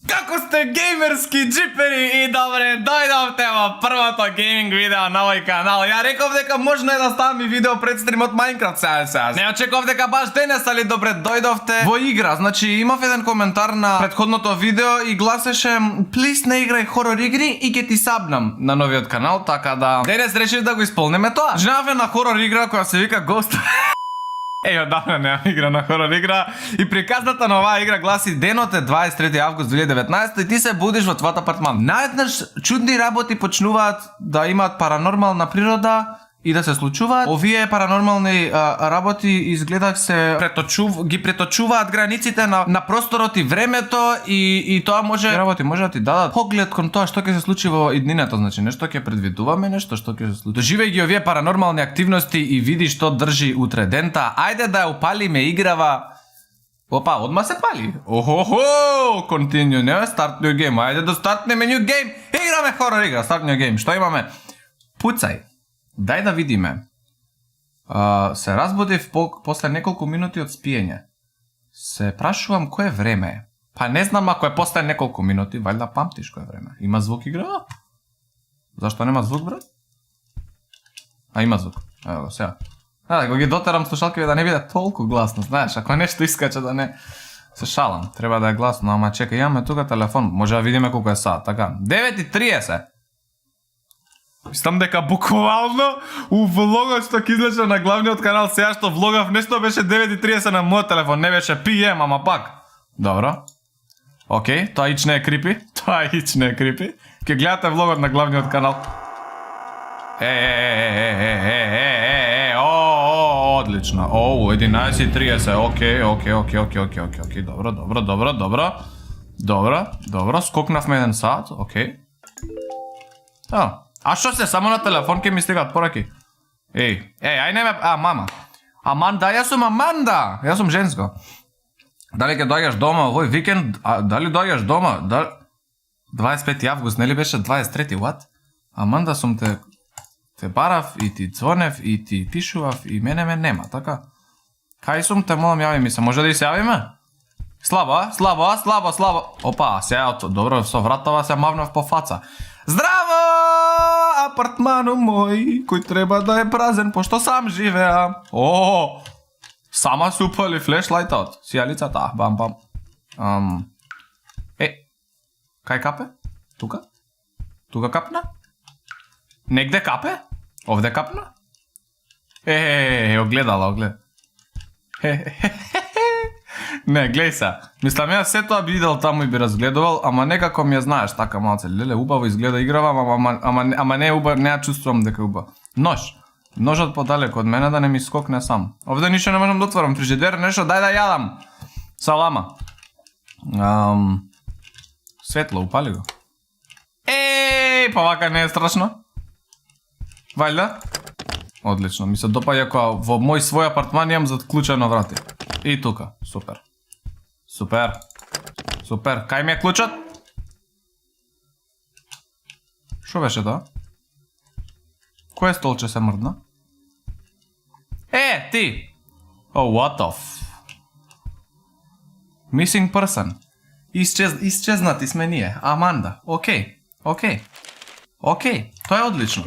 Како сте геймерски джипери и добре дојдовте во првото гейминг видео на овој канал. Ја реков дека можно е да ставам и видео пред стрим од Minecraft сега. Не очеков дека баш денес, али добре дојдовте во игра. Значи имав еден коментар на претходното видео и гласеше "Плиз не играј хорор игри и ќе ти сабнам" на новиот канал, така да денес решив да го исполниме тоа. Женаве на хорор игра која се вика Ghost. Одавна немам игра на хорор игра и приказната на оваа игра гласи: денот е 23 август 2019 и ти се будиш во твојот апартман. Наеднаш чудни работи почнуваат да имаат паранормална природа и да се случуваат. Овие паранормални работи изгледах се ги преточуваат границите на просторот и времето и тоа може да ти дадат поглед кон тоа што ќе се случи во иднината, значи нешто ќе предвидуваме, нешто што ќе се случи. Доживеј ги овие паранормални активности и види што држи утре дента. Ајде да ја упалиме играва. Опа, одма се пали. Охо, continue, не, start new game. Ајде да стартнеме new game. Играме хорор игра, start new game. Што имаме? Пуцај. Дај да видиме. Се разбудив после неколку минути од спиење. Се прашувам кое време е. Па не знам, ако е после неколку минути, валјда памтиш кое време. Има звук игра? Зашто нема звук, брат? Има звук. Ево го, сега. Да го ги дотерам слушалките да не биде толку гласно, знаеш, ако нешто искача да не... Се шалам, треба да е гласно, ама чека, имаме тука телефон, може да видиме колку е саат, така. 9:30. Мислам дека буквално у влогот што ќе излече на главниот канал сега што влогав нешто беше 9:30 на мојот телефон, не беше PM, ама пак. Добро. Океј, тоа ич не е крипи. Ќе гледате влогот на главниот канал. Одлично. 11:30. Океј. Добро. Скокнавме еден саат, океј. А што се, само на телефон ќе ми стигат пораки? Ај не ме... мама. Аманда, јас сум Аманда. Јас сум женско. Дали ќе дојдеш дома овој викенд? Дали дојдеш дома? 25 август, нели беше 23, what? Аманда, сум те барав и ти звонев и ти пишував и мене ме нема, така? Кај сум, те молам, јави ми се. Може да и се јавиме? Слабо. Опа, сега, добро, со вратова се мавнав по фаца. Здраво, апартману мој, кој треба да е празен, пошто сам живеа. Сама се упали флешлајтот. Сијалицата, бам. Кај капе? Тука? Тука капна? Негде капе? Овде капна? Огледала. Не, глеј се. Мислам, јас се тоа би идел таму и би разгледувал, ама некако ми ја знаеш така малце. Леле, убаво изгледа играва, ама не е убаво, не ја чувствувам дека е убаво. Ножот подалеку од мене да не ми скокне сам. Овде ништо не можам да отворам, фрижидер, нешто, дај да јадам. Салама. Светло, упали го. Па вака не е страшно. Вајда? Одлично, ми се допаѓа која во мој свој апартман имам затклучено врати. И тука, супер. Кај ми е клучот? Шо беше тоа? Кој столче се мрдна? Ти! What the f... Missing person. Исчезнати сме ние. Аманда. Океј. Тоа е одлично.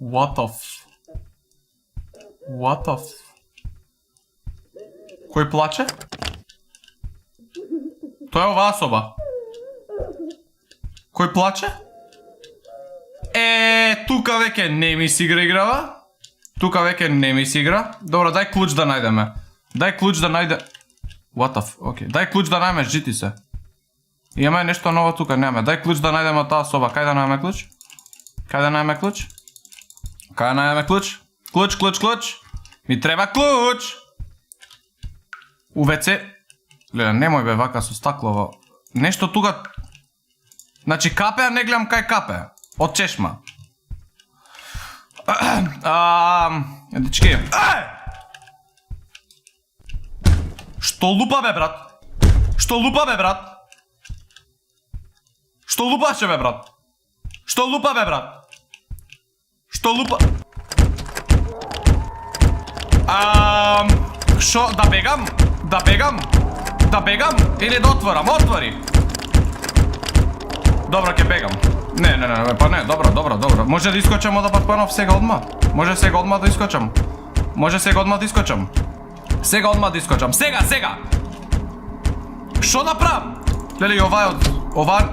What the f... Кој плаче? Тоа е оваа соба. Кој плаче? Тука веќе не ми си играва. Добро, дај клуч да најдеме. What the f... Океј. Дај клуч да најдеме, жити се. Имаме нешто ново тука, немаме. Дај клуч да најдеме таа соба. Кај да најдеме клуч? Клуч. Ми треба клуч. УВЦ. Леле, немој бе вака со стаклово. Нешто тука. Значи капе, а не гледам кај капе. Од чешма. Дечки. Што лупа бе, брат? Што лупаше бе, брат? Шо, да бегам? Да бегам? Да бегам? Или да отворам? Отвори! Добро, ќе бегам. Не, па не, добро. Може да искочам од апартманов сега одма? Може сега одма да искочам? Сега одма да искочам. Сега! Шо да правам? Леле, ова е од... Ова...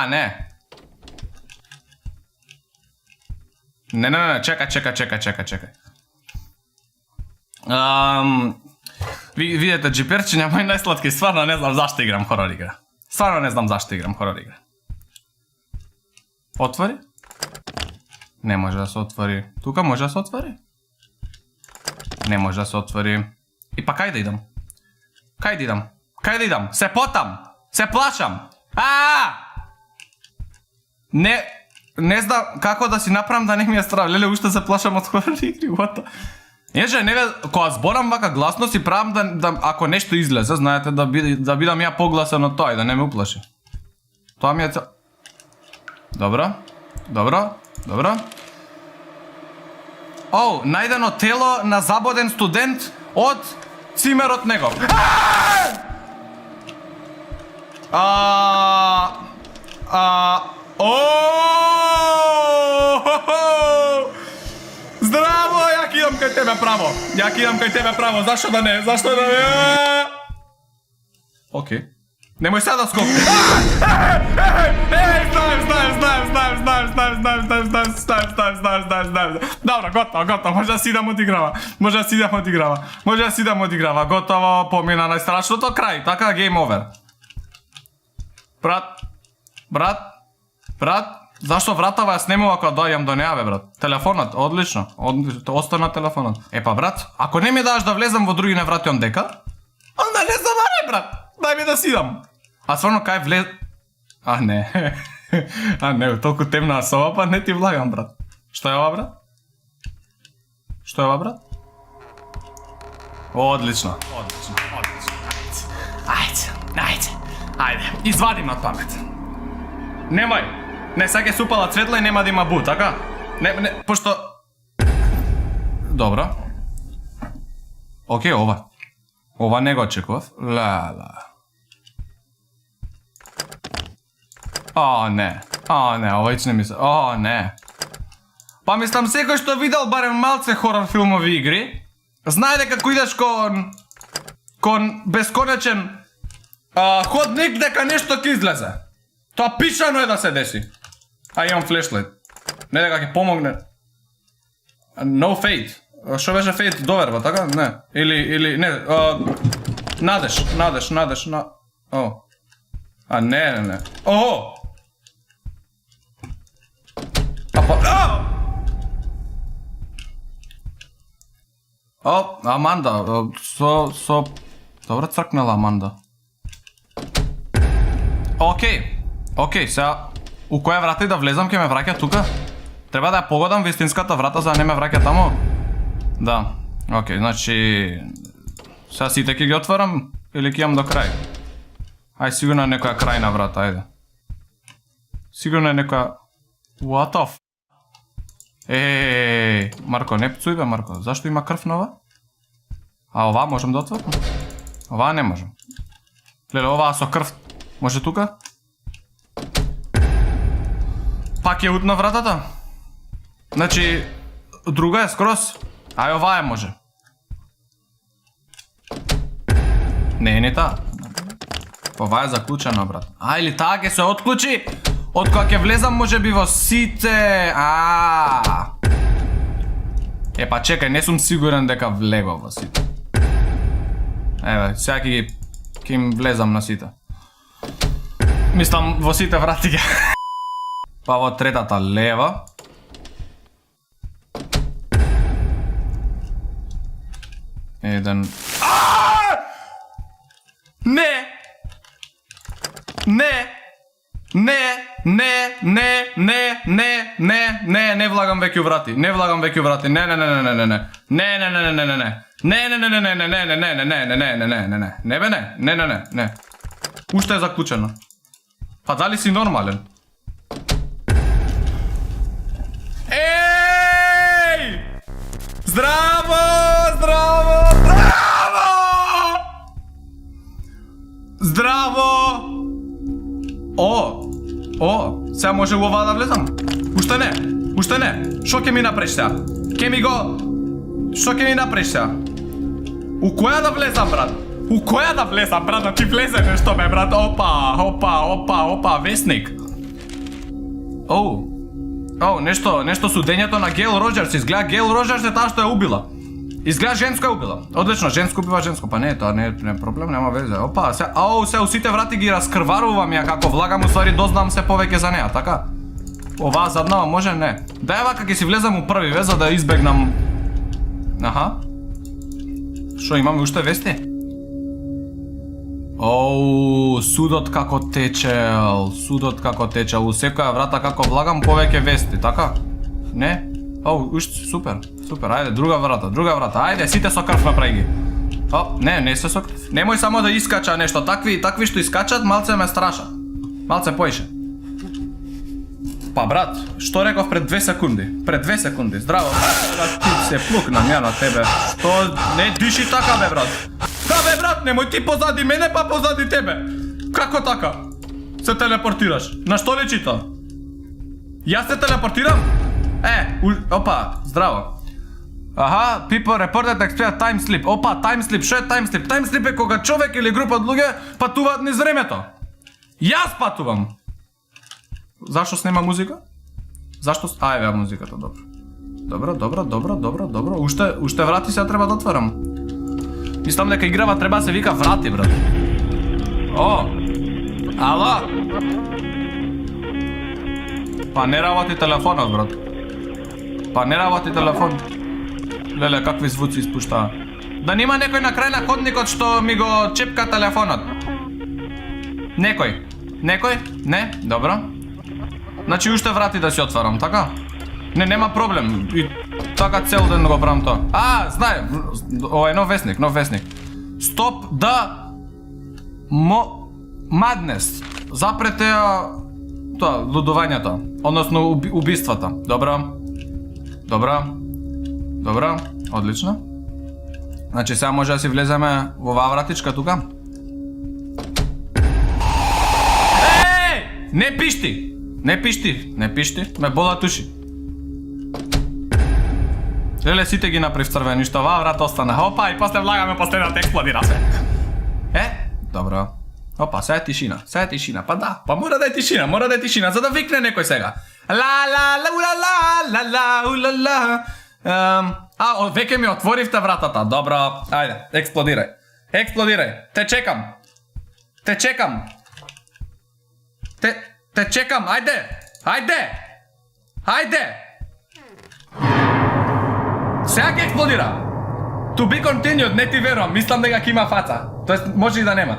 Не. Не, чекај. Видете, джиперче няма и најсладки, стварно не знам зашто играм хорор игра. Отвори? Не може да се отвори. Тука може да се отвори? Не може да се отвори. И па кај да идам? Кај да идам? Се потам! Се плашам! Не знам како да си направам да не ми е страв. Леле, уште се плашам од хорор игри, what? Иначе, кога зборам вака гласно си правам да ако нешто излезе, знаете, да бидам ја погласен од тоа и да не ме уплаши. Тоа ми е цел... Добро. Најдено тело на забоден студент од цимерот негов. Здраво, ја идам кај тебе право. Зашто да не? Окей. Немој сега да скокне. Знаем. Добро, готово. Може да си идам одиграва. Готово, помина најстрашното крај. Така, game over. Брат. Зашто вратава ја снемува кога дојам до неа, брат? Телефонот, одлично. Остана телефонот. Епа, брат, ако не ми даш да влезам во други неврати он дека, онда не забарај, брат. Дај ми да си идам. А стварно кај влез... Не, толку темна соба, па не ти влагам, брат. Што е ова, брат? Одлично. Ајде, извадим од памет. Немој. Не, сега се упала цветла и нема да има бу, така? Не, пошто... Добро. Океј, ова. Ова не го очекував. Не, ова ич не мисля. Не. Па мислам, секој што видел барем малце хорор филмови игри, знае дека кога идеш кон бесконечен ходник дека нешто ќе излезе. Тоа пишано е да се деси. Имам флешлайт. Не дека ќе помогне. No fate. Што беше fate? Доверба, така? Не. Или не. Надеж. Не. Аманда. Добро цркнала Аманда. Океј, сега у која врата и да влезам ќе ме враќа тука? Треба да ја погодам вистинската врата за да не ме враќа тамо? Да, океј, значи... Сега сите ќе ги отварам или ќе имам до крај? Сигурно е некоја крајна врата, ајде. Сигурно е некоја... What the f... Марко, не пцуј бе, Марко. Зашто има крв на ова? Ова можем да отворам? Ова не можем. Леле, ова со крв... Може тука? Пак е утна вратата? Значи, друга е скроз. Ова е може. Не таа. Ова е заклучено, брат. Или таа ќе се отклучи? Од кога ќе влезам може би во сите. Епа чекај, не сум сигурен дека влегов во сите. Еве, сега ќе им влезам на сите. Мислам во сите врати ќе. Па во третата лева. Еден. Не влагам веќе врати. Не. Уште е заклучено. Па дали си нормален? Здраво, здраво, здраво! Здраво! Сега може во ова да влезам? Уште не. Шо ќе ми направиш сега? Шо ќе ми направиш сега? У која да влезам, брат? Да ти влезе нешто, бе, брат. Опа, вестник. Нешто судењето на Гейл Роџерс. Изгледа Гейл Роџерс е таа што ја убила. Изгледа женско ја убила. Одлично, женско убива женско. Па не, тоа не е проблем, нема везе. Опа, се сите врати ги раскрварувам ја како влагам, усвари дознам се повеќе за неа, така? Оваа заднава може? Не. Дај вака ќе си влезам у први вез за да избегнам. Аха. Шо имаме уште вести? Судот како течел. У секоја врата како влагам повеќе вести, така? Не? Уште супер. Ајде, друга врата. Ајде, сите со крв направи ги. Не се со крв. Немој само да искача нешто. Такви што искачат, малце ме страшат. Малце поише. Па брат, што реков пред 2 секунди? Здраво, брат, ти се плукнам ја на тебе. Што не диши така, бе, брат. Бе, брат, немој ти позади мене, па позади тебе. Како така? Се телепортираш. На што личи тоа? Јас се телепортирам? Опа, здраво. Аха, people reported experience time slip. Опа, time slip, што е time slip? Time slip е кога човек или група од луѓе патуваат низ времето. Јас патувам. Зашто снема музика? Ајде музиката, добро. Уште врати се треба да отварам. Мислам дека играва треба се вика врати, брат. Ало? Па не работи телефонот, брат. Леле, какви звуци испуштава. Да нема некој на крај на ходникот што ми го чепка телефонот. Некој? Не? Добро. Значи уште врати да си отварам, така? Не, нема проблем. И така цел ден го правам тоа. Знае. Ова е нов вестник. Стоп да madness. Запретеа тоа, лудувањето. Односно убиствата. Добро. Одлично. Значи сега може да си влеземе во оваа вратичка тука. Не пишти, ме болат уши. Леле, сите ги направи црвени, што оваа врата остана. Опа, и после влагаме последната експлодира се. Добро. Опа, сега е тишина. Па да, па мора да е тишина, за да викне некој сега. Веќе ми отворивте вратата. Добро, ајде, експлодирај. Те чекам, ајде! Сега ќе експлодира. To be continued, не ти верувам, мислам дека ќе има фаца. Тоест, може и да нема.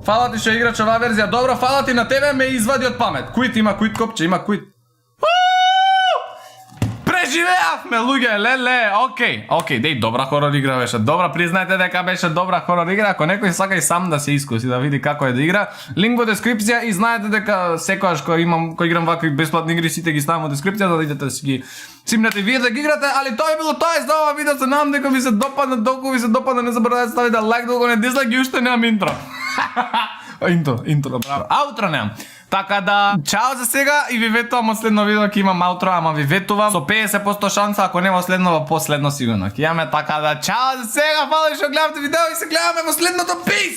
Фала ти што играч оваа верзија. Добро, фала ти на тебе, ме извади од памет. Има квит копче, има квит. Преживеавме, луѓе, леле, окей, деј, добра хорор игра беше. Добра, признајте дека беше добра хорор игра. Ако некој сака и сам да се искуси, да види како е да игра, линк во дескрипција и знаете дека секогаш кој играм вакви бесплатни игри, сите ги ставам во дескрипција за да идете да си ги симнете вие да ги играте, али тоа е било тоа за ова видео. Се надам дека ви се допадна, толку ви се допадна, не заборавајте да ставите лайк, долго не дизлайк и уште немам интро. Интро, браво. Аутро немам. Така да, чао за сега и ви ветувам од следно видео ќе имам аутро, ама ви ветувам со 50% шанса, ако нема следно, последно сигурно ќе имаме. Така да, чао за сега, фала што гледавте видео и се гледаме во следното. Peace!